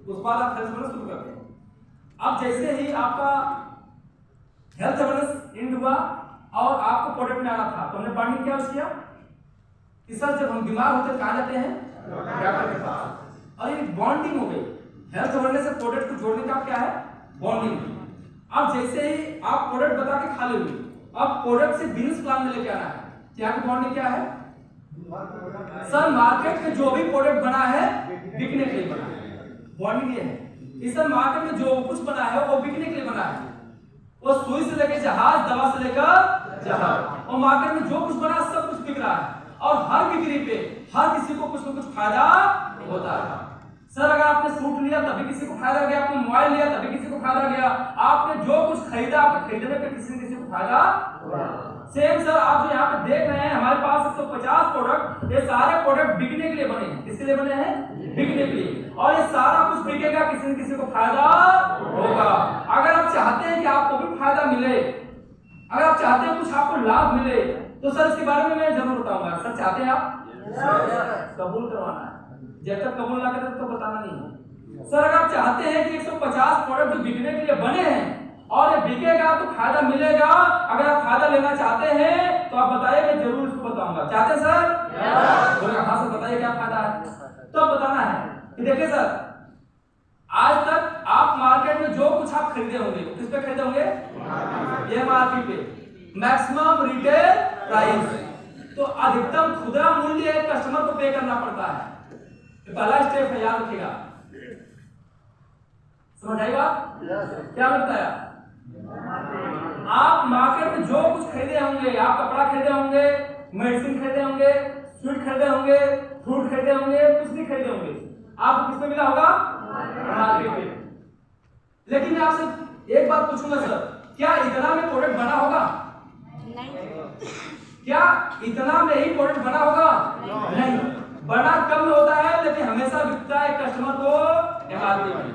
उसके बाद आप हेल्थ अवेयरनेस शुरू करते हैं। अब जैसे ही आपका हेल्थ अवेयरनेस एंड हुआ और आपको प्रोडक्ट में आना था, तो हमने बॉन्डिंग क्या किया कि सर जब हम बीमार होते हैं कहाँ जाते हैं, डॉक्टर के पास। और ये बॉन्डिंग हो गई, हेल्थ अवेयरनेस से प्रोडक्ट को जोड़ने का क्या है, बॉन्डिंग। अब जैसे ही आप प्रोडक्ट बता के खा लोगे, अब प्रोडक्ट से बिजनेस प्लान में लेके आना है। क्या की बॉन्डिंग क्या है सर, मार्केट में जो भी प्रोडक्ट बना है बिकने के लिए बना है, बॉन्डिंग ये है कि सर मार्केट में जो कुछ बना है वो बिकने के लिए बना है। वो सुई से लेकर जहाज, दवा से लेकर जहाज, और मार्केट में जो कुछ बना सब कुछ बिक रहा है और हर बिक्री पे हर किसी को कुछ न कुछ फायदा होता है। सर अगर आपने सूट लिया तभी किसी को फायदा गया, आपने मोबाइल लिया तभी किसी को फायदा गया, आपने जो कुछ खरीदा आपके खरीदने पे किसी न किसी को फायदा। सेम सर आप जो यहाँ पे देख रहे हैं हमारे पास 150 प्रोडक्ट, ये सारे प्रोडक्ट बिकने के लिए बने हैं। किसके लिए बने हैं, बिकने के लिए, और ये सारा कुछ बिकेगा, किसी न किसी को फायदा होगा। अगर आप चाहते हैं कि आपको भी फायदा मिले, अगर आप चाहते हैं कुछ आपको लाभ मिले, तो सर इसके बारे में मैं जरूर बताऊंगा। सर चाहते हैं आप कबूल करवाना है, जब तक कबूल ना करें तो बताना नहीं है। सर अगर आप चाहते हैं कि 150 प्रोडक्ट जो बिकने के लिए बने हैं और ये बिकेगा तो फायदा मिलेगा, अगर आप फायदा लेना चाहते हैं तो आप बताइए, मैं जरूर इसको बताऊंगा। चाहते हैं सर? बोले हाँ सर बताइए क्या फायदा है। तो बताना है कि देखिए सर, आज तक आप मार्केट में जो कुछ आप खरीदे होंगे, किस पे खरीदे होंगे, एमआरपी पे, मैक्सिमम रिटेल प्राइस। तो अधिकतम खुदरा मूल्य कस्टमर को पे करना पड़ता है, पहला स्टेप है, याद रखिएगा। समझ आई बात? क्या बताया, आप मार्केट में जो कुछ खरीदे होंगे, आप कपड़ा खरीदे होंगे, मेडिसिन खरीदे होंगे, स्वीट खरीदे होंगे, फ्रूट खरीदे होंगे, कुछ भी खरीदे होंगे, आपको किस पे मिला होगा, मार्केट पे। लेकिन मैं आपसे एक बात पूछूंगा सर, क्या इतना में प्रोडक्ट बना होगा? क्या इतना में ही प्रोडक्ट बना होगा? नहीं, बना कम होता है लेकिन हमेशा बिकता है कस्टमर को एमआरपी में।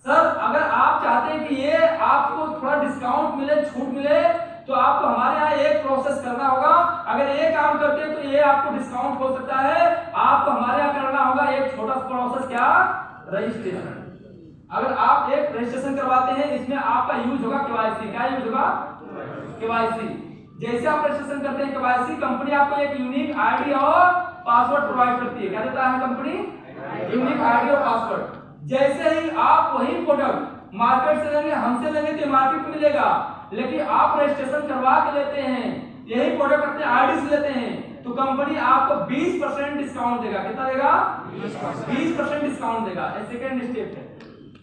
सर अगर आप चाहते हैं कि ये आपको थोड़ा डिस्काउंट मिले, छूट मिले, तो आपको हमारे यहाँ एक प्रोसेस करना होगा। अगर ये काम करते हैं तो ये आपको डिस्काउंट हो सकता है। आपको हमारे यहाँ करना होगा एक छोटा सा प्रोसेस, क्या, रजिस्ट्रेशन। अगर आप एक रजिस्ट्रेशन करवाते हैं, इसमें आपका यूज होगा केवाईसी। क्या यूज होगा, केवाईसी। जैसे आप रजिस्ट्रेशन करते हैं केवाईसी, कंपनी आपको एक यूनिक आईडी और पासवर्ड प्रोवाइड करती है। क्या देता है कंपनी, यूनिक आईडी और पासवर्ड। जैसे ही आप वही प्रोडक्ट मार्केट से लेंगे, हमसे लेंगे तो मार्केट में मिलेगा, लेकिन आप रजिस्ट्रेशन करवा के लेते हैं, यही प्रोडक्ट अपने आईडी से लेते हैं, तो कंपनी आपको 20% डिस्काउंट देगा। कितना देगा, 20% डिस्काउंट देगा। ये सेकंड स्टेप है,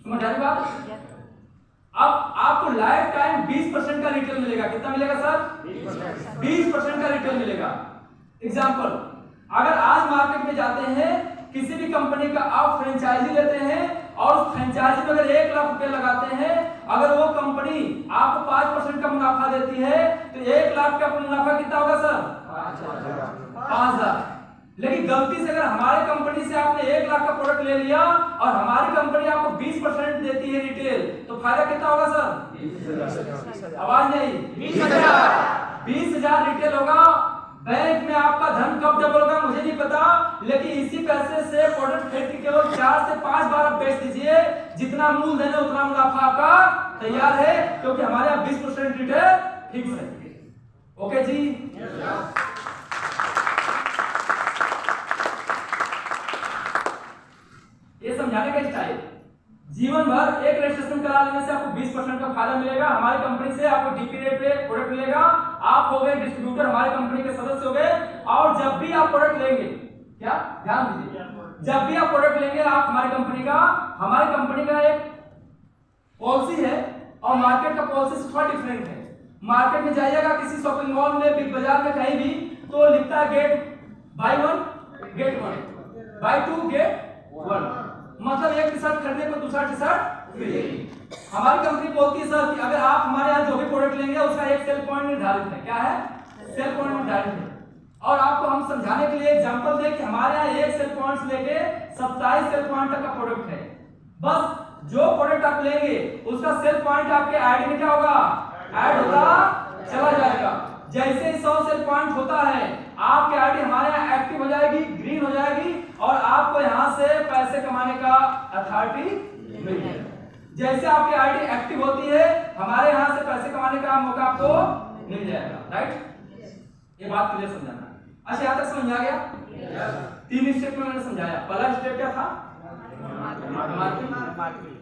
समझ आ रही बात? अब आपको लाइफ टाइम 20% का रिटेल मिलेगा। कितना मिलेगा सर, 20% का रिटेल मिलेगा। एग्जांपल, अगर आज मार्केट में जाते हैं, किसी भी कंपनी का आप फ्रेंचाइजी लेते हैं और उस फ्रेंचाइजी में अगर 1 लाख रुपए लगाते हैं, अगर वो कंपनी आपको 5% का मुनाफा देती है, तो 1 लाख का मुनाफा कितना होगा सर, 5,000। लेकिन गलती से अगर हमारी कंपनी से आपने 1 लाख का प्रोडक्ट ले लिया और हमारी कंपनी आपको 20% देती है रिटेल, तो फायदा कितना होगा सर, 20,000। आवाज नहीं, 20,000 रिटेल होगा। बैंक में आपका धन कब डबल होगा मुझे नहीं पता, लेकिन इसी पैसे से प्रोडक्ट खरीद के केवल 4 से 5 बार आप बेच दीजिए, जितना मूल देना उतना मुनाफा आपका तैयार है, क्योंकि हमारे यहाँ 20% रिटेल फिक्स है। ओके जी, ये समझाने का स्टाइल। जीवन भर एक रजिस्ट्रेशन करा लेने से आपको 20% का फायदा मिलेगा। हमारी कंपनी से आपको डीपी रेट पे प्रोडक्ट मिलेगा। आप हो गए डिस्ट्रीब्यूटर, हमारी कंपनी के सदस्य हो गए, और जब भी आप प्रोडक्ट लेंगे, क्या ध्यान दीजिए, जब भी आप प्रोडक्ट लेंगे आप हमारी कंपनी का एक पॉलिसी है और मार्केट का पॉलिसी से थोड़ा डिफरेंट है। मार्केट में जाइएगा किसी शॉपिंग मॉल में, बिग बाजार में, कहीं भी, तो लिखता है get buy 1 get 1, buy 2 get 1, मतलब एक टी शर्ट खरीदने को दूसरा टी शर्ट फ्री। हमारी कंपनी बोलती है सर कि अगर आप हमारे यहाँ जो भी प्रोडक्ट लेंगे उसका एक सेल पॉइंट निर्धारित है। क्या है, सेल पॉइंट निर्धारित है। और आपको हम समझाने के लिए एग्जांपल दें कि हमारे यहाँ एक सेल पॉइंट से लेके 27 सेल पॉइंट तक का प्रोडक्ट है। बस जो प्रोडक्ट आप लेंगे उसका सेल पॉइंट आपके आईडी में क्या होगा, ऐड होता चला जाएगा। जैसे 100 सेल पॉइंट होता है, आपकी आईडी हमारे यहाँ एक्टिव हो जाएगी, ग्रीन हो जाएगी, और आपको यहाँ से पैसे कमाने का अथॉरिटी मिल जाएगा। जैसे आपकी आईडी एक्टिव होती है, हमारे यहाँ से पैसे कमाने का मौका आपको मिल जाएगा। राइट, ये बात क्लियर समझाना। अच्छा, यहाँ तक समझ आ गया? 3 स्टेप में मैंने समझाया। पहला स्टेप क्या था?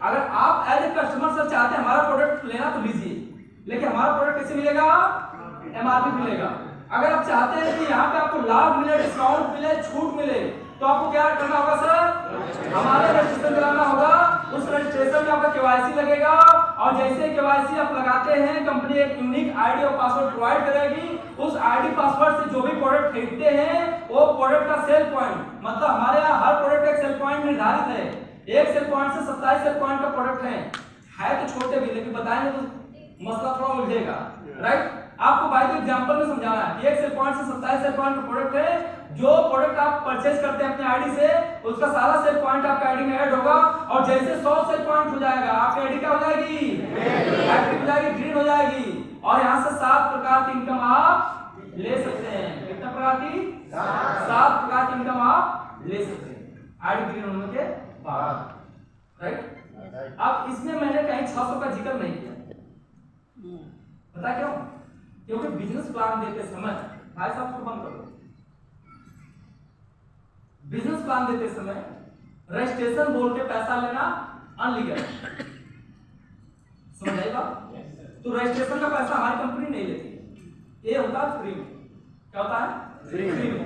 अगर आप एज ए कस्टमर सर चाहते हैं हमारा प्रोडक्ट लेना तो लीजिए, लेकिन हमारा प्रोडक्ट कैसे मिलेगा? एमआरपी मिलेगा। अगर आप चाहते हैं कि यहाँ पे आपको लाभ मिले, डिस्काउंट मिले, छूट मिले, तो आपको क्या करना होगा सर? हमारे रजिस्ट्रेशन कराना होगा। उस रजिस्ट्रेशन में आपका केवाईसी लगेगा, और जैसे केवाईसी आप लगाते हैं, कंपनी एक यूनिक आईडी और पासवर्ड प्रोवाइड करेगी। उस आईडी पासवर्ड से जो भी प्रोडक्ट खरीदते हैं, वो प्रोडक्ट का सेल पॉइंट, मतलब हमारे यहाँ हर प्रोडक्ट का एक सेल पॉइंट निर्धारित है। एक सेल पॉइंट से 27 सेल पॉइंट का प्रोडक्ट है तो छोटे भी, लेकिन बताएंगे तो मसला थोड़ा उलझेगा। राइट, आपको बाय एग्जांपल में समझाना है कि एक सेल पॉइंट से 27 सेल पॉइंट का प्रोडक्ट है। जो प्रोडक्ट आप परचेज करते हैं अपने आईडी से, उसका सारा सेल पॉइंट आपके आईडी में ऐड होगा, और जैसे 100 सेल पॉइंट हो जाएगा, आपकी आईडी क्या हो जाएगी? एक्टिव हो जाएगी, ग्रीन हो जाएगी, और यहाँ से 7 प्रकार की इनकम आप ले सकते हैं। कितने प्रकार की? 7 प्रकार की इनकम आप ले सकते हैं आईडी ग्रीन होने के बाद। राइट, अब इसमें मैंने कहीं 600 का जिक्र नहीं किया। पता क्यों? क्योंकि बिजनेस प्लान देते समय, भाई साहब को बंद कर दो, बिजनेस प्लान देते समय रजिस्ट्रेशन बोल के पैसा लेना अनलीगल, समझ आएगा? तो रजिस्ट्रेशन का पैसा हमारी कंपनी नहीं लेती, ये होता है फ्री में। क्या होता है? फ्री में।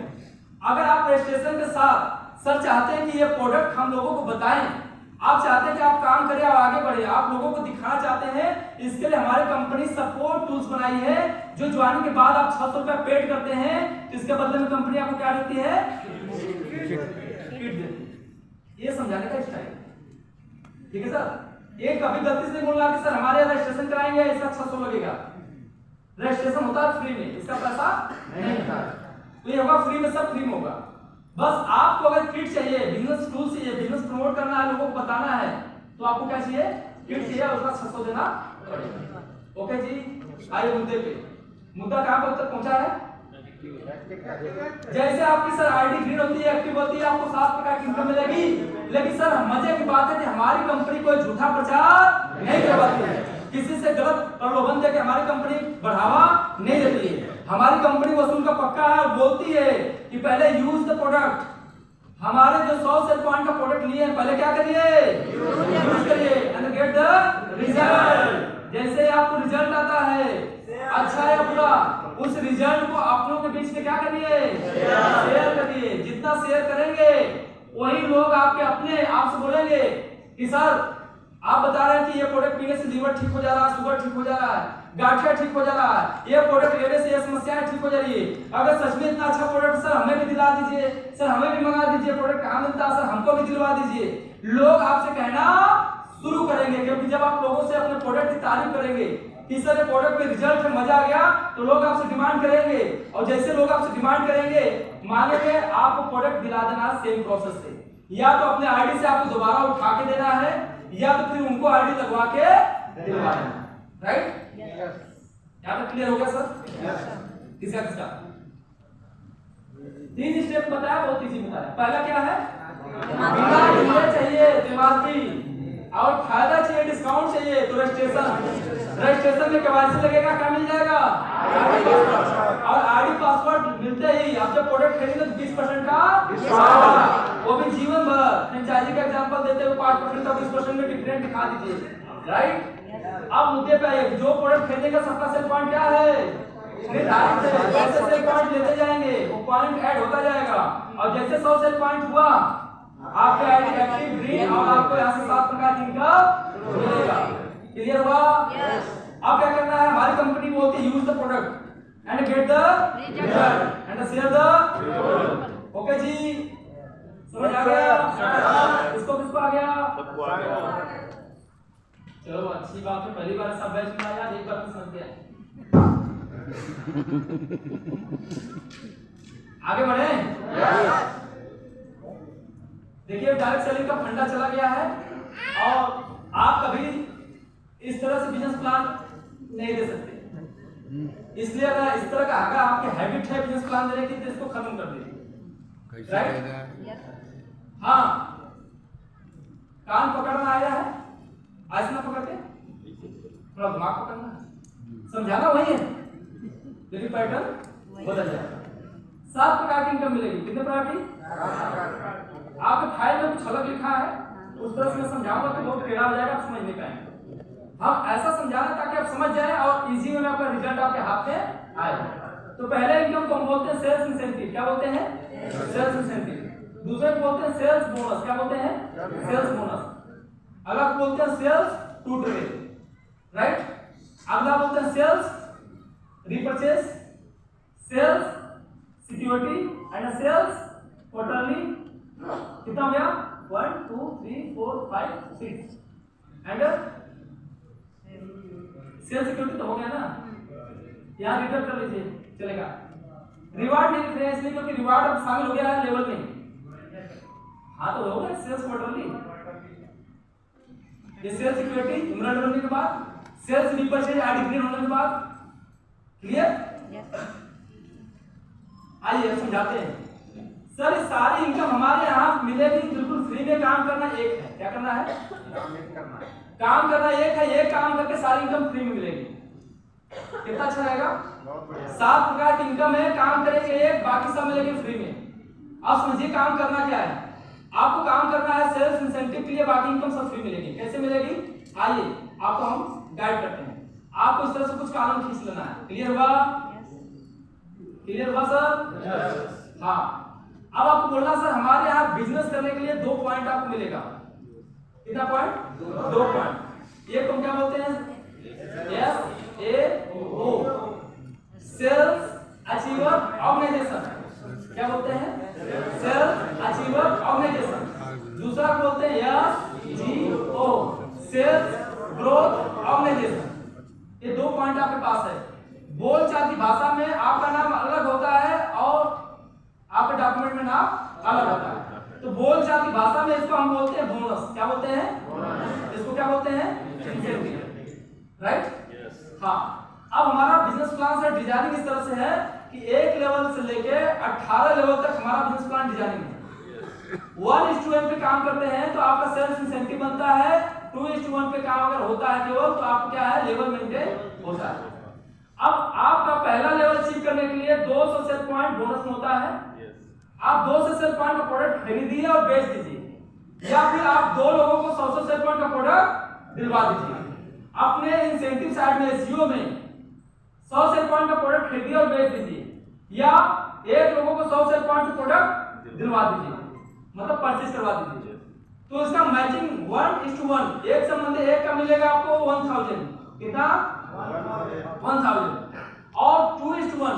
अगर आप रजिस्ट्रेशन के साथ सर चाहते हैं कि ये प्रोडक्ट हम लोगों को बताएं, आप चाहते हैं कि आप काम करें और आगे बढ़े, आप लोगों को दिखाना चाहते हैं, इसके लिए हमारी कंपनी सपोर्ट टूल्स बनाई है, जो ज्वाइनिंग के बाद आप 600 रुपया पेड करते हैं, तो इसके बदले में कंपनी आपको क्या देती है? किट देती है। ये समझाने का स्टाइल, ठीक है सर? एक कभी गलती से बोलना कि सर हमारे रजिस्ट्रेशन कराएंगे, इसका 600 लगेगा। रजिस्ट्रेशन होता है फ्री में, इसका पैसा नहीं होता, तो ये होगा फ्री में, सब फ्री में होगा। बस आपको अगर किट चाहिए, बिजनेस टूल चाहिए, बिजनेस प्रमोट करना है, लोगों को बताना है, तो आपको क्या चाहिए? किट चाहिए, उसका 600 देना पड़ेगा। ओके जी, आइए मुद्दे पे। मुद्दा कहां पर तक पहुंचा है? जैसे आपकी सर आईडी ग्रीन होती है, एक्टिव होती है, आपको 7 प्रकार की इनकम मिलेगी, लेकिन सर मजे की बात है कि हमारी कंपनी कोई झूठा प्रचार नहीं करवाती है, किसी से गलत प्रलोभन देकर हमारी कंपनी बढ़ावा नहीं देती है। हमारी कंपनी वसूल का पक्का है, बोलती है कि पहले यूज द प्रोडक्ट। हमारे जो 100 सेल पॉइंट का प्रोडक्ट लिए हैं, पहले क्या करिए? यूज करिए एंड गेट द रिजल्ट। जैसे आपको रिजल्ट आता है, अच्छा या बुरा, उस रिजल्ट को अपनों के बीच में क्या करिए? शेयर करिए। जितना शेयर करेंगे वही लोग आपके अपने आपसे बोलेंगे कि सर आप बता रहे हैं कि ये प्रोडक्ट पीने से लीवर ठीक हो जा रहा है, शुगर ठीक हो जा रहा है, गांठिया ठीक हो जा रहा है, ये प्रोडक्ट लेने से ये समस्याएं ठीक हो जा रही है। अगर सच में इतना अच्छा प्रोडक्ट सर हमें भी दिला दीजिए, सर हमें भी मंगा दीजिए, प्रोडक्ट कहाँ मिलता है सर हमको भी दिलवा दीजिए। लोग आपसे कहना शुरू करेंगे, क्योंकि जब आप लोगों से अपने प्रोडक्ट की तारीफ करेंगे कि सर ये प्रोडक्ट में रिजल्ट है, मजा आ गया, तो लोग आपसे डिमांड करेंगे, और जैसे लोग आपसे डिमांड करेंगे, मांगेंगे, आपको प्रोडक्ट दिला देना सेम प्रोसेस से, या तो अपने आईडी से आपको दोबारा उठा के देना है, या तो फिर उनको आईडी लगवा के दिलवा देना। राइट, यहाँ तक क्लियर हो गया सर? किसका किसका? 3 स्टेप बताया, बहुत इजी बताया। पहला क्या है? बीमा चाहिए दिमागी, और फायदा चाहिए, डिस्काउंट चाहिए, तो रजिस्ट्रेशन में केवाईसी लगेगा, क्या मिल जाएगा? और आईडी पासवर्ड मिलते ही आप जब प्रोडक्ट खरीदेंगे तो 20% का डिस्काउंट, वो भी जीवन भर। फ्रेंचाइजी का एग्जांपल देते हुए 5% का 20% में डिफरेंट दिखा दीजिए। राइट, अब मुद्दे पे आइए, जो प्रोडक्ट खरीदेगा सबका सेल पॉइंट क्या है? निर्धारित है। जैसे सेल पॉइंट लेते जाएंगे वो पॉइंट ऐड होता जाएगा, और जैसे 100 सेल पॉइंट हुआ, आपके आईडी एक्टिव ग्रीन, और आपको यहाँ से 7 प्रकार की इनकम मिलेगा। क्लियर हुआ? अब क्या करना है? हमारी कंपनी बोलती है use the product and get the result and share the. Okay जी, समझ आ गया? इसको किसको आ गया? सबको आ गया। चलो अच्छी बात है, पहली बार सब बैच में आया, एक बार तो समझ गया। आगे बढ़े। देखिए डायरेक्ट सेलिंग का फंडा चला गया है, और आप कभी इस तरह से बिजनेस प्लान नहीं दे सकते। इसलिए अगर इस तरह का अगर आपकी हैबिट है बिजनेस प्लान देने की, तो इसको खत्म कर दीजिए। राइट? हाँ, कान पकड़ना आया है, ऐसे ना पकड़ते, थोड़ा दिमाग पकड़ना है, समझाना वही है लेकिन पैटर्न बदल जाएगा। 7 प्रकार की इनकम मिलेगी। कितने प्रकार की? आपके फाइल में कुछ अलग लिखा है, उस तरह से मैं समझाऊंगा तो बहुत टेढ़ा हो जाएगा, आप समझ नहीं पाएंगे। हम ऐसा समझाना ताकि आप समझ जाए और इजी में आपका रिजल्ट आपके हाथ में आए। तो पहले इनकम को हम बोलते हैं सेल्स इंसेंटिव। क्या बोलते हैं? Sales incentive. दूसरे को बोलते हैं सेल्स बोनस। क्या बोलते हैं? Sales bonus. अगला बोलते हैं सेल्स टू ट्रेड, राइट। अगला बोलते हैं sales repurchase, sales security and sales quarterly. कितना हो गया? 1 2 3 4 5 6 एंड सेल्स सिक्योरिटी तो हो गया ना, यहाँ रिटर्न कर लीजिए चलेगा। रिवार्ड नहीं लिख रहे हैं इसलिए क्योंकि रिवार्ड अब शामिल हो गया है लेवल में। हाँ तो हो गया सेल्स क्वार्टरली, ये सेल्स सिक्योरिटी इमरल्ड होने के बाद, सेल्स रिपर्चेज आईडी ग्रीन होने के बाद। क्लियर? आइए समझाते हैं। सर ये सारी इनकम हमारे यहाँ मिलेगी बिल्कुल फ्री में। काम करना एक है। क्या करना है? काम करना एक है, एक काम करके सारी इनकम फ्री में मिलेगी। कितना अच्छा रहेगा? 7 प्रकार की इनकम है, काम करेंगे एक, बाकी सब मिलेगी फ्री में। अब समझिए काम करना क्या है। आपको काम करना है सेल्स इंसेंटिव के लिए, बाकी इनकम सब फ्री मिलेगी। कैसे मिलेगी? आइए आपको हम गाइड करते हैं। आपको इस तरह से कुछ कानून खींच लेना है। क्लियर हुआ? क्लियर हुआ सर? हाँ। अब आपको बोलना सर हमारे यहाँ बिजनेस करने के लिए 2 पॉइंट आपको मिलेगा। कितना पॉइंट? 2 पॉइंट। ये को क्या बोलते हैं? SAO, sales achiever organisation. क्या बोलते हैं? Sales achiever organisation. दूसरा बोलते हैं SGO, सेल्स ग्रोथ ऑर्गेनाइजेशन। ये 2 पॉइंट आपके पास है। बोलचाल की भाषा में आपका नाम अलग होता है और आपके डॉक्यूमेंट में नाम अलग होता है। तो बोलचाल की भाषा में इसको हम बोलते हैं बोनस। क्या बोलते हैं? इसको क्या बोलते हैं? Incentive, right? हाँ। अब हमारा बिजनेस प्लान सर डिजाइनिंग इस तरह से है कि 1 लेवल से लेके 18 लेवल तक हमारा बिजनेस प्लान डिजाइनिंग है। 1:1 पे काम करते हैं तो आपका सेल्स इंसेंटिव बनता है। 2:1 पे काम अगर होता है केवल तो आपको क्या है? लेवल मेंटेन होता है। अब आपका पहला लेवल अचीव करने के लिए 200 सेल पॉइंट बोनस में होता है। आप 200 सेल पॉइंट का प्रोडक्ट खरीदिए और बेच दीजिए, या फिर आप 2 लोगों को 100 सेल पॉइंट का प्रोडक्ट दिलवा दीजिए। अपने इंसेंटिव साइड में एसईओ में 100 सेल पॉइंट का प्रोडक्ट खरीदिए और बेच दीजिए, या 1 लोगों को 100 सेल पॉइंट का प्रोडक्ट दिलवा दीजिए, मतलब परचेज करवा दीजिए। तो इसका मैचिंग 1:1, एक संबंधी एक का मिलेगा आपको 1000। कितना? 1000। और 2:1,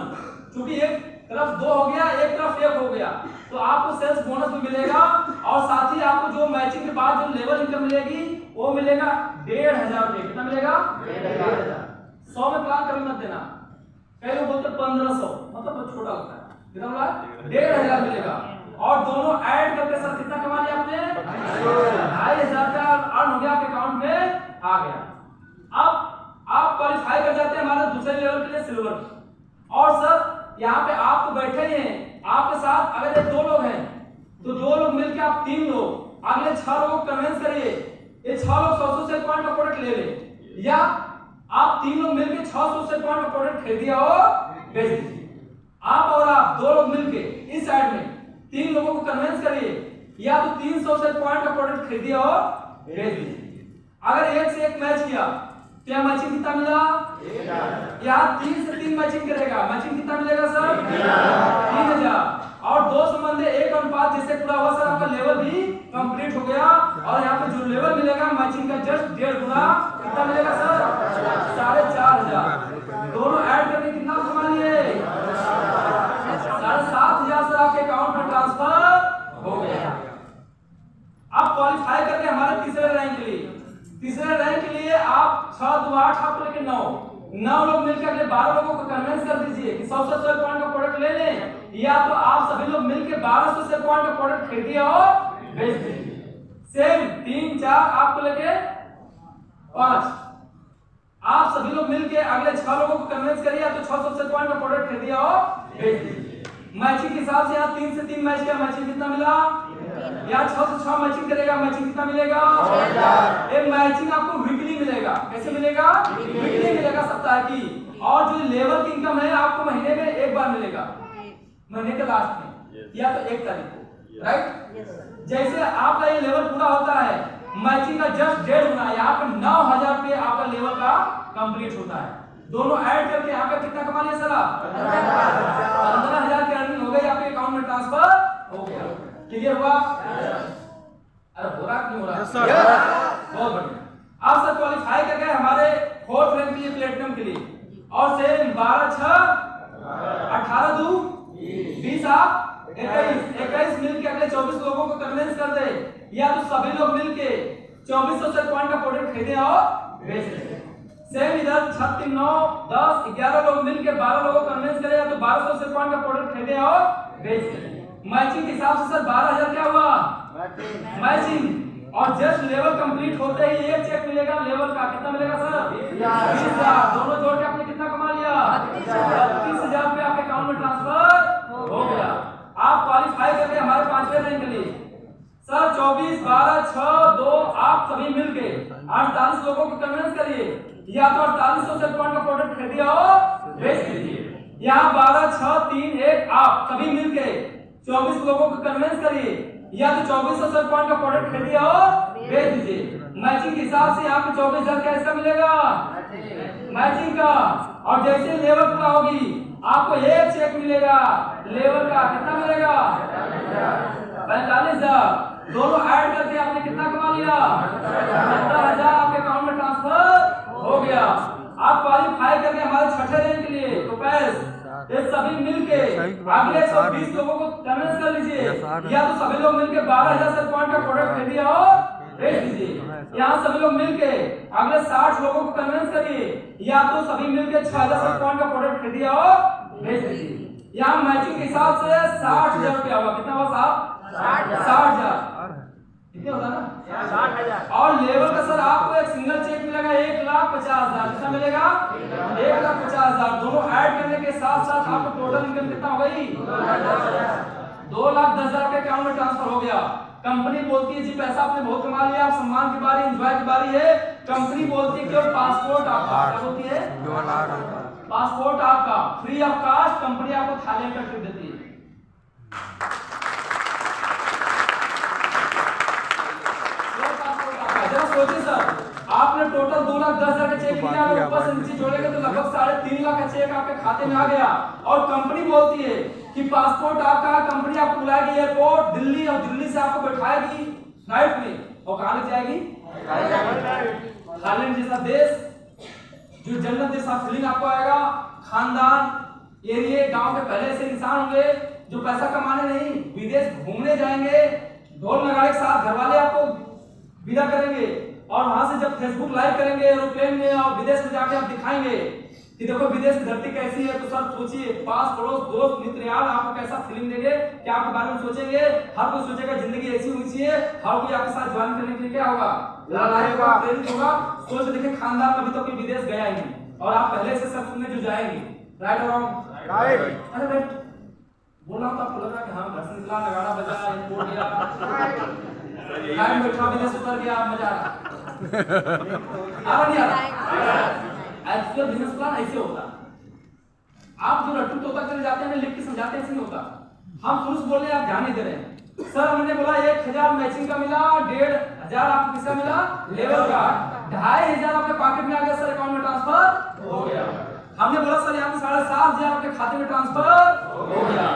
क्योंकि एक तरफ 2 हो गया, एक तरफ 1 हो गया, तो आपको सेल्स बोनस भी मिलेगा और साथ ही आपको जो मैचिंग के बाद जो लेवल इनकम मिलेगी वो मिलेगा 1500 रुपए। कितना मिलेगा? 1500। 100 में प्लान कभी मत देना, कई लोग बोलते 1500, मतलब बहुत छोटा होता है। कितना मिला? 1500 मिलेगा। और दोनों ऐड करके सर कितना कमा लिया आपने? 2500 का अर्न हो गया, आपके अकाउंट में आ गया। अब आप क्वालिफाई कर जाते हैं हमारे दूसरे लेवल के लिए, सिल्वर। और सर यहाँ पे आप तो बैठे ही हैं, आपके साथ अगर ये 2 लोग हैं तो 2 लोग मिलकर आप 3 लोग, अगले 6 लोगों को कन्विंस करिए ये 6 लोग 100 सेल पॉइंट का प्रोडक्ट ले ले, या आप 3 लोग मिलकर 600 सेल पॉइंट का प्रोडक्ट खरीदिए और बेच दीजिए। आप और आप 2 लोग मिलकर इस साइड में 3 लोगों को कन्विंस करिए, या तो 300 सेल पॉइंट का प्रोडक्ट खरीदिए और बेच दीजिए। अगर 1 से 1 मैच किया क्या मैचिंग कितना मिला? 1000। यहाँ 3 से 3 मैचिंग करेगा, मैचिंग कितना मिलेगा सर? 3000। और 2 संबंधी 1 अनुपात जिससे पूरा हुआ सर, आपका लेवल भी कंप्लीट हो गया। और यहाँ पे जो लेवल मिलेगा मैचिंग का जस्ट 1.5 गुना, कितना मिलेगा सर? 4500। दोनों ऐड करके कितना कमा लिए? 7500 सर आपके अकाउंट में ट्रांसफर हो गया। अब क्वालिफाई करके हमारे तीसरे रैंक के लिए, तीसरे रैंक के लिए आप 6 2 8 आपको लेके 9 लोग मिलकर अगले 12 लोगों को कन्विंस कर दीजिए कि 100 सेल पॉइंट का प्रोडक्ट ले लें, या तो आप सभी लोग मिलकर 1200 सेल पॉइंट का प्रोडक्ट खरीदिए और बेच दीजिए। सेम 3 4 आपको लेके 5, आप सभी लोग मिलकर अगले 6 लोगों को कन्विंस करिए, या तो 600 सेल पॉइंट का प्रोडक्ट खरीदिए और बेच दीजिए। मैचिंग के हिसाब से यहाँ 3 से 3 मैच किया, मैचिंग कितना मिला? या 6 से 6 मैचिंग करेगा, मैचिंग कितना मिलेगा? 6000। एक मैचिंग आपको वीकली मिलेगा, कैसे मिलेगा? वीकली मिलेगा, सप्ताह की। और जो लेबर की इनकम है आपको महीने में एक बार मिलेगा, महीने के लास्ट में या तो 1 तारीख को, राइट? जैसे आपका ये लेवल पूरा होता है, मैचिंग का जस्ट 1.5 गुना, यहाँ पे 9000 पे आपका लेवल का कंप्लीट होता है। दोनों ऐड करके यहाँ पे कितना कमा लिया सर आप? 15,000 की अर्निंग हो गई, आपके अकाउंट में ट्रांसफर हो गया। क्लियर हुआ? अरे हो रहा क्यों हो रहा? बहुत बढ़िया। आप सर क्वालिफाई कर गए हमारे 4th रैंक के लिए, प्लेटिनम के लिए। और सेम 12/6 18/2 20 आप 21 मिलके अगले 24 लोगों को कन्विंस कर दे, या तो सभी लोग मिलके 2400 से पॉइंट का प्रोडक्ट खरीदे और बेच दे। सेम इधर 6 3 9 10 11 लोग मिलके 12 लोगों को कन्विंस करे, या तो 1200 से पॉइंट का प्रोडक्ट खरीदे और बेच दे। मैचिंग के हिसाब से सर 12,000 क्या हुआ? मैचिंग। और जस्ट लेवल कंप्लीट होते ही एक चेक मिलेगा लेवल का, कितना मिलेगा सर? 20,000। दोनों जोड़ के आपने कितना कमा लिया? 32,000 पे आपके अकाउंट में ट्रांसफर हो गया। आप क्वालिफाई करके हमारे 5वें रैंक के लिए सर 24 12 6 2 आप सभी मिलके 48 लोगों को कन्विंस करिए, या तो 4800 से पॉइंट का प्रोडक्ट खरीदिए और बेच दीजिए। यहाँ 12 6 3 1 आप सभी मिलके 24 लोगों को कन्विंस करिए, या तो 2400 से पॉइंट का प्रोडक्ट खरीदिए और बेच दीजिए। मैचिंग के हिसाब से यहाँ पे 24,000 का इसका मिलेगा मैचिंग का। और जैसे लेवल पूरा होगी आपको एक चेक मिलेगा लेवल का, कितना मिलेगा? 45,000। दोनों ऐड करके आपने कितना कमा लिया? 70,000 आपके अकाउंट में ट्रांसफर हो गया। आप क्वालिफाई करके हमारे 6ठे रैंक के लिए तो पैस ये सभी मिलके अगले 120 लोगों को कन्विंस कर लीजिए, या तो सभी लोग मिलके 12,000 से पॉइंट का प्रोडक्ट खरीदिए और बेच दीजिए। यहाँ सभी लोग मिलके अगले 60 लोगों को कन्विंस करिए, या तो सभी मिलके 6,000 से पॉइंट का प्रोडक्ट खरीदिए और बेच दीजिए। यहाँ मैचिंग के हिसाब से 60,000 रुपया हुआ। कितना हुआ साहब? 60,000। कितने होता ना? 60,000। और लेवल का सर आपको एक सिंगल चेक मिलेगा 1,50,000। कितना मिलेगा? 1,50,000। दोनों ऐड करने के साथ साथ आपको टोटल इनकम कितना हो गई? 2,10,000 के अकाउंट में ट्रांसफर हो गया। कंपनी बोलती है जी पैसा आपने बहुत कमा लिया, आप सम्मान की बारी, एंजॉय की बारी है। कंपनी बोलती है केवल पासपोर्ट आपका, क्या बोलती है? पासपोर्ट आपका फ्री ऑफ कॉस्ट कंपनी आपको थाईलैंड का ट्रिप देती है। जरा सोचिए सर, आपने टोटल 2,10,000 का चेक लिया, ऊपर से नीचे जोड़ेंगे तो लगभग 3.5 लाख का चेक आपके खाते में आ गया। और कंपनी बोलती है कि पासपोर्ट आपका, कंपनी आपको बुलाएगी एयरपोर्ट दिल्ली, और दिल्ली से आपको बैठाएगी फ्लाइट में, और कहां ले जाएगी? थाईलैंड जैसा देश, जो जन्नत जैसा फीलिंग आपको आएगा। खानदान एरिया गांव के पहले से इंसान होंगे जो पैसा कमाने नहीं विदेश घूमने जाएंगे, ढोल नगाड़े के साथ घरवाले आपको विदा करेंगे, और वहां से जब फेसबुक लाइव करेंगे एरोप्लेन में और विदेश में जाके आप दिखाएंगे कि देखो विदेश की धरती कैसी है, तो सर सोचिए पास पड़ोस दोस्त मित्र यार आपको कैसा फीलिंग देंगे, क्या आपके बारे में सोचेंगे? हर कोई सोचेगा जिंदगी ऐसी होनी चाहिए, हर कोई आपके साथ ज्वाइन करने के लिए क्या होगा? लड़ाएगा, प्रेरित होगा। सोच देखिए खानदान में अभी तो कोई विदेश गया ही नहीं, और आप पहले से सब सुनने जो जाएंगे, राइट और रॉन्ग? राइट। अरे राइट बोल रहा हूं तो आपको लग रहा है कि हाँ घर से निकला नगाड़ा बजा एयरपोर्ट गया टाइम बैठा विदेश उतर गया, मजा आ रहा नहीं आ रहा? एक्चुअल बिजनेस प्लान ऐसे होता है। आप जो रट्टू तोता चले जाते हैं लिख के समझाते हैं, ऐसे नहीं होता। हम शुरू से बोल रहे हैं, आप ध्यान नहीं दे रहे हैं। सर हमने बोला 1,000 मैचिंग का मिला, 1,500 आपको किसका मिला? लेवल का। 2,500 आपके पॉकेट में आ गया सर, अकाउंट में ट्रांसफर हो गया। हमने बोला सर यहाँ पे 7,500 आपके खाते में ट्रांसफर हो गया।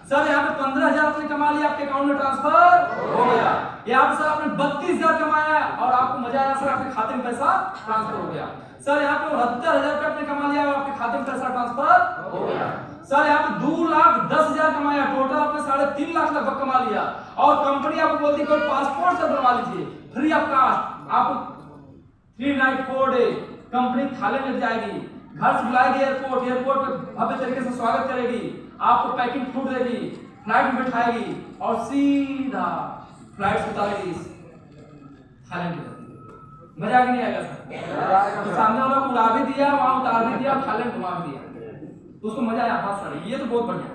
सर यहाँ पे 15,000 आपने कमा लिया, आपके अकाउंट में ट्रांसफर हो गया। यहाँ पे सर आपने 32,000 कमाया और आपको मजा आया सर, आपके खाते में पैसा ट्रांसफर हो गया। सर यहाँ पे 69,000 रुपये आपने कमा लिया और आपके खाते में पैसा ट्रांसफर हो गया। सर यहाँ पे 2,10,000 कमाया, टोटल आपने 3.5 लाख लगभग कमा लिया। और कंपनी आपको बोलती है कोई पासपोर्ट से बनवा लीजिए फ्री ऑफ कॉस्ट, आपको 3 नाइट 4 डे कंपनी थाईलैंड ले जाएगी, घर से बुलाएगी एयरपोर्ट पे भव्य तरीके से स्वागत करेगी, आपको पैकिंग फूड देगी, फ्लाइट में बैठाएगी और सीधा फ्लाइट से उतारेगी थाईलैंड। मजा नहीं आएगा सर? तो सामने वाला को उड़ा भी दिया, वहां उतार भी दिया, थाईलैंड घुमा भी दिया, तो उसको मजा आया। हाँ सर ये तो बहुत बढ़िया है।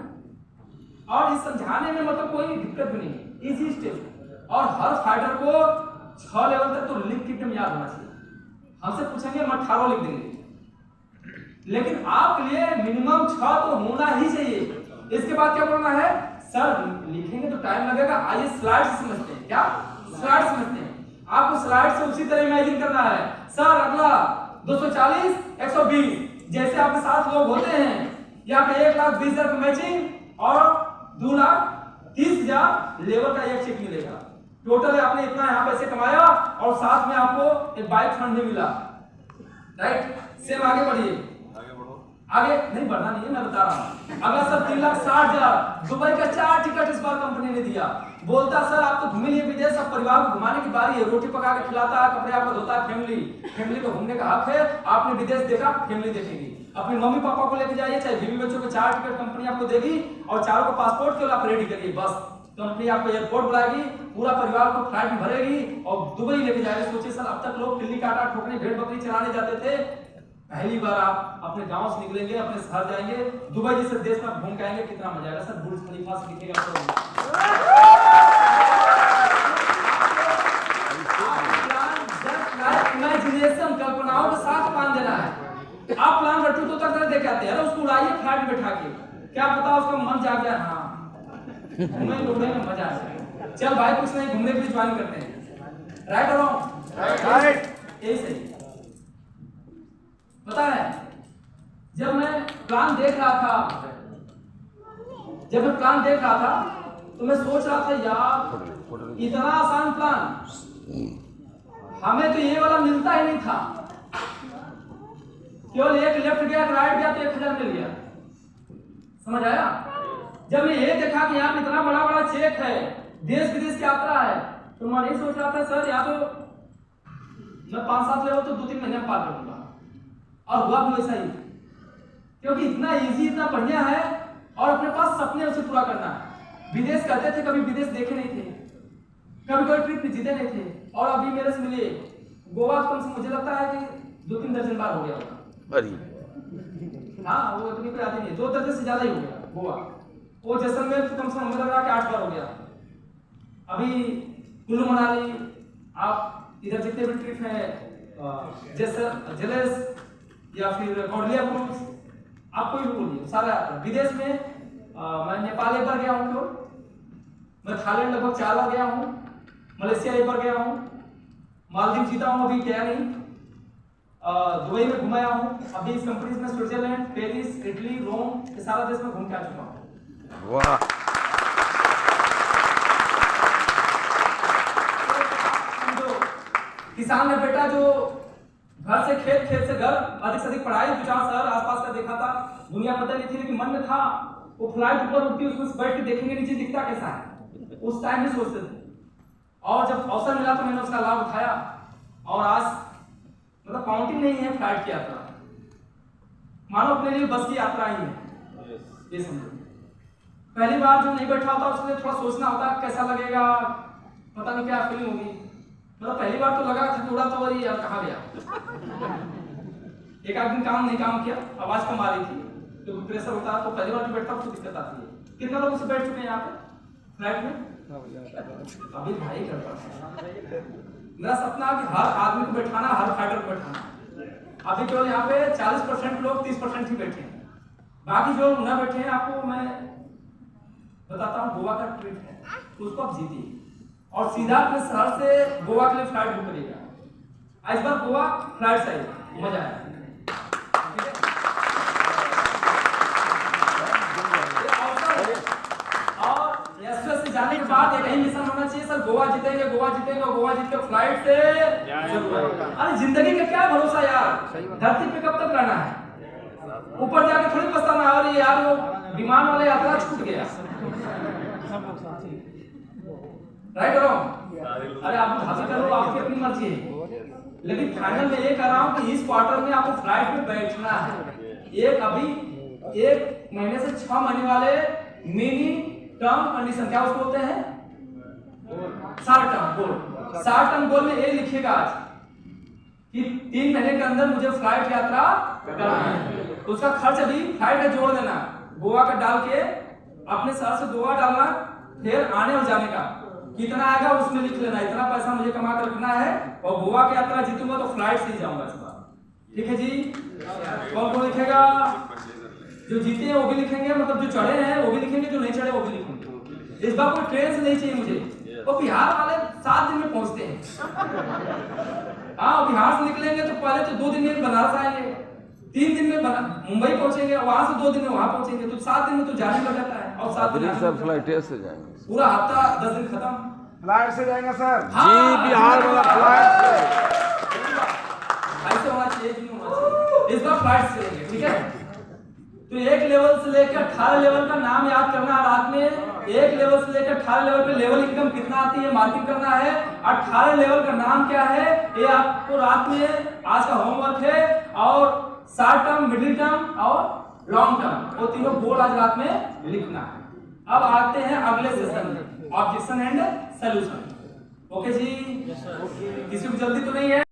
और इस समझाने में मतलब कोई दिक्कत भी नहीं है, इजी स्टेप। और हर फाइटर को 6 लेवल तक तो लिख के एकदम याद होना चाहिए। हमसे पूछेंगे हम 18 लिख देंगे, लेकिन आपके लिए मिनिमम 6 तो होना ही चाहिए। इसके बाद क्या बोलना है? सर लिखेंगे तो टाइम लगेगा, आइए स्लाइड से समझते हैं। क्या स्लाइड समझते हैं? आपको स्लाइड से उसी तरह इमेजिन करना है। सर अगला 240 120, जैसे आपके 7 लोग होते हैं, यहाँ पे 1,20,000 का मैचिंग और 2,30,000 लेवल का एक चेक मिलेगा। टोटल आपने इतना यहाँ पैसे कमाया और साथ में आपको एक बाइक फंड भी मिला। राइट, सेम आगे बढ़िए। आगे नहीं बढ़ना नहीं है, मैं बता रहा हूँ। अगला सर 3,60,000 दुबई का 4 टिकट इस बार कंपनी ने दिया। बोलता सर आप तो घूमे लिए विदेश, अब परिवार को घुमाने की बारी है, रोटी पका के खिलाता है, कपड़े आपका धोता है। फैमिली को घूमने का हक है। आपने विदेश देखा, फैमिली देखेगी। अपने मम्मी पापा को लेके जाइए, चाहे बीवी बच्चों को 4 टिकट कंपनी आपको देगी और चारों को पासपोर्ट केवल आप रेडी करिए। बस कंपनी आपको एयरपोर्ट बुलाएगी, पूरा परिवार को फ्लाइट में भरेगी और दुबई लेके जाएगी। सोचिए सर, अब तक लोग किल्ली काटा ठोकने भेड़ बकरी चराने जाते थे, पहली बार आप अपने गांव से निकलेंगे, अपने शहर जाएंगे, दुबई जैसे देश में घूम के आएंगे, कितना मजा आएगा। सर बुर्ज खलीफा से दिखेगा इमेजिनेशन, कल्पनाओं के साथ प्लान देना है। आप प्लान रटू तो तक देख आते हैं, उसको उड़ाइए फ्लाइट में बैठा के, क्या पता उसका मन जाग जाए, हाँ घूमने में मजा आ जाए। चल भाई कुछ नहीं, घूमने के लिए ज्वाइन करते हैं। राइट और रॉन्ग? राइट, यही सही। पता है जब मैं प्लान देख रहा था तो मैं सोच रहा था यार इतना आसान प्लान हमें तो ये वाला मिलता ही नहीं था। केवल एक लेफ्ट गया, एक राइट गया तो 1,000 मिल गया। समझ आया? जब मैं ये देखा कि यहाँ इतना बड़ा बड़ा चेक है, देश विदेश की यात्रा है, तो मैं नहीं सोच रहा था सर या तो मैं 5-7 लेवल तो 2-3 महीने में पार करूंगा। और हुआ भी वैसा ही, क्योंकि इतना इजी, इतना बढ़िया है और अपने पास सपने उसे पूरा करना है। विदेश कहते थे, कभी विदेश देखे नहीं थे, कभी कोई ट्रिप जीते नहीं थे, और अभी मेरे से मिले गोवा, कम से मुझे लगता है कि 2-3 दर्जन बार हो गया होगा। हाँ वो इतनी कोई आती नहीं, 2 दर्जन से ज्यादा ही हो गया गोवा। वो जैसलमेर तो कम से कम मुझे लग रहा है कि 8 बार हो गया। अभी कुल्लू मनाली, आप इधर जितने भी ट्रिप है, जैसे या फिर गौड़लिया क्रूज, आप कोई भी बोलिए, सारा विदेश में। मैं नेपाल एक बार गया हूँ, मैं थाईलैंड लगभग 4 बार गया हूँ, मलेशिया एक बार गया हूँ, मालदीव जीता हूँ, अभी गया नहीं, दुबई में घुमाया हूँ, अभी इस कंपनी में स्विट्जरलैंड, पेरिस, इटली, रोम, ये सारा देश में घूम के आ चुका हूँ। वाह। किसान ने बेटा जो घर से खेत, खेत से घर, अधिक से अधिक पढ़ाई, 50 शहर आसपास का देखा था, दुनिया पता नहीं थी, लेकिन मन में था वो फ्लाइट ऊपर उड़ती, उसमें बैठ के देखेंगे नीचे दिखता कैसा है, उस टाइम में सोचते थे। और जब अवसर मिला तो मैंने उसका लाभ उठाया और आज मतलब काउंटिंग नहीं है फ्लाइट की यात्रा, मानो अपने लिए बस की यात्रा ही है। ये समझो, पहली बार जो नहीं बैठा होता उसके लिए थोड़ा सोचना होता है कैसा लगेगा, पता नहीं क्या फीलिंग होगी। मतलब पहली बार तो लगा था उड़ा तो यार कहाँ गया। एक आध दिन काम किया, आवाज कम आ रही थी, तो प्रेशर होता है, तो पहली बार जो बैठता तो दिक्कत आती है। कितने लोग से बैठ चुके हैं यहाँ पे फ्लाइट में? अभी भाई करता मेरा सपना कि हर आदमी को बैठाना, हर फाइटर को बैठाना। अभी केवल यहाँ पे 40% लोग, 30% ही बैठे हैं, बाकी जो न बैठे हैं आपको मैं बताता हूँ। गोवा का ट्रिप है, उसको आप जीतिए और सीधा अपने शहर से गोवा के लिए फ्लाइट बुक करिएगा। इस बार गोवा फ्लाइट से आइए, मजा आएगा। और एसएस से जाने के बाद एक ही मिशन होना चाहिए, सर गोवा जीतेंगे, गोवा जीतेंगे, गोवा जीत के फ्लाइट से। अरे जिंदगी का क्या भरोसा यार, धरती पे कब तक रहना है, ऊपर जाके थोड़ी पछताना। और यार वो विमान वाले यात्रा छूट गया। राइट करो, अरे आप हासिल करो, आपकी अपनी मर्जी है, लेकिन फाइनल में ये कह रहा हूं कि इस क्वार्टर में आपको फ्लाइट में बैठना है। एक अभी 1 महीने से 6 महीने वाले मिनी टर्म कंडीशन, क्या उसको बोलते हैं, short term goal. Short term goal में ये लिखिएगा आज कि 3 महीने के अंदर मुझे फ्लाइट यात्रा करना है, तो उसका खर्च अभी फ्लाइट में जोड़ देना, गोवा का डाल के अपने शहर से गोवा डालना, फिर आने और जाने का कितना आएगा उसमें लिख लेना, इतना पैसा मुझे कमा कर रखना है और गोवा की यात्रा जीतूंगा तो फ्लाइट से ही जाऊंगा इस बार। ठीक है जी, कौन कौन लिखेगा? जो जीते हैं वो भी लिखेंगे, मतलब जो चढ़े हैं वो भी लिखेंगे, जो नहीं चढ़े वो भी लिखेंगे। इस बार कोई ट्रेन से नहीं चाहिए मुझे, और बिहार वाले 7 दिन में पहुंचते हैं। हाँ, बिहार से निकलेंगे तो पहले तो 2 दिन में बनारस आएंगे, 3 दिन में मुंबई पहुंचेंगे, वहां से 2 दिन में वहां पहुंचेंगे, तो 7 दिन में तो जाने लग जाता है। और 7 दिन सब फ्लाइट से जाएंगे, पूरा हफ्ता 10 दिन खत्म। फ्लाइट से जाएंगे सर। जी, बिहार वाला फ्लाइट से। ऐसे होना चाहिए, इस बार फ्लाइट से चलेंगे। ठीक है, तो 1 लेवल से लेकर 18 लेवल का नाम याद करना है रात में। 1 लेवल से लेकर 18 लेवल पे लेवल इनकम कितना आती है मार्किंग करना है। 18 लेवल का नाम क्या है ये आपको रात में आज का होमवर्क है। और शॉर्ट टर्म, मिडिल टर्म और लॉन्ग टर्म, वो तीनों बोर्ड आज रात में लिखना है। अब आते हैं अगले सेशन में, ऑब्जेक्शन एंड सॉल्यूशन। ओके जी, किसी को जल्दी तो नहीं है?